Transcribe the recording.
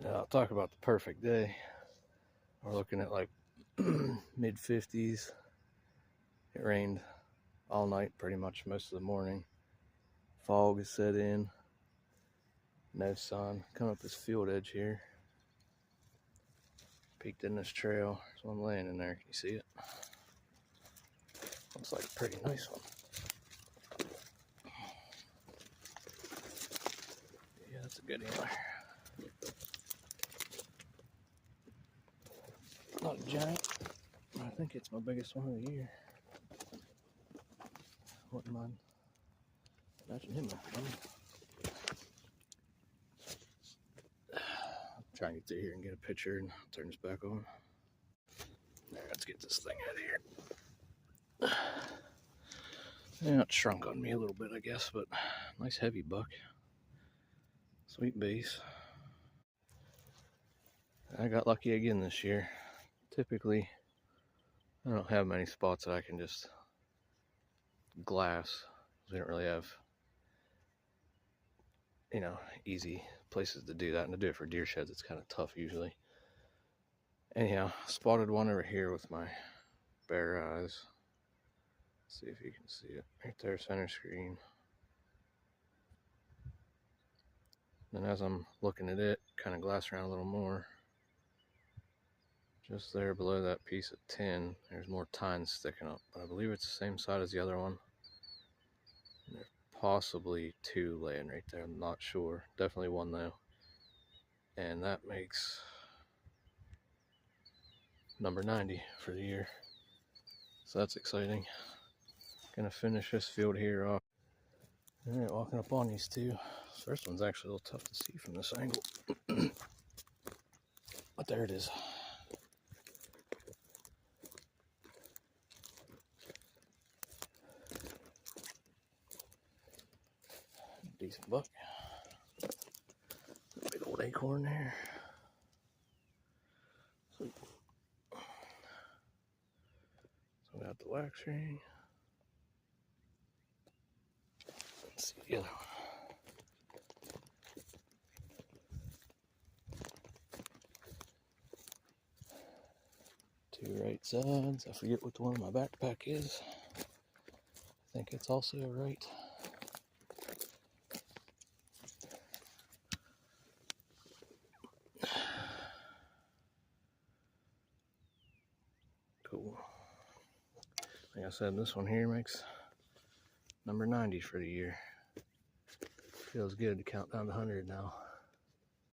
Now, I'll talk about the perfect day. We're looking at like mid 50s. It rained all night, pretty much most of the morning. Fog is set in. No sun. Coming up this field edge here. Peeked in this trail. There's one laying in there. Can you see it? Looks like a pretty nice one. Yeah, that's a good antler. Not a giant. I think it's my biggest one of the year. Wouldn't mind matching him up. I'll try and get through here and get a picture and turn this back on. There, let's get this thing out of here. Yeah, it shrunk on me a little bit, I guess, but nice heavy buck. Sweet base. I got lucky again this year. Typically, I don't have many spots that I can just glass. We don't really have, easy places to do that. And to do it for deer sheds, it's kind of tough usually. Anyhow, spotted one over here with my bare eyes. Let's see if you can see it. Right there, center screen. And as I'm looking at it, kind of glass around a little more. Just there below that piece of tin, there's more tines sticking up. But I believe it's the same side as the other one. And there's possibly two laying right there. I'm not sure. Definitely one though. And that makes number 90 for the year. So that's exciting. Gonna finish this field here off. All right, walking up on these two. This first one's actually a little tough to see from this angle. But there it is. Decent buck. Big old acorn there. Sweet. So we got the wax ring. Let's see the other one. Two right sides. I forget what the one in my backpack is. I think it's also right. Cool. Like I said, this one here makes number 90 for the year. Feels good to count down to 100 now.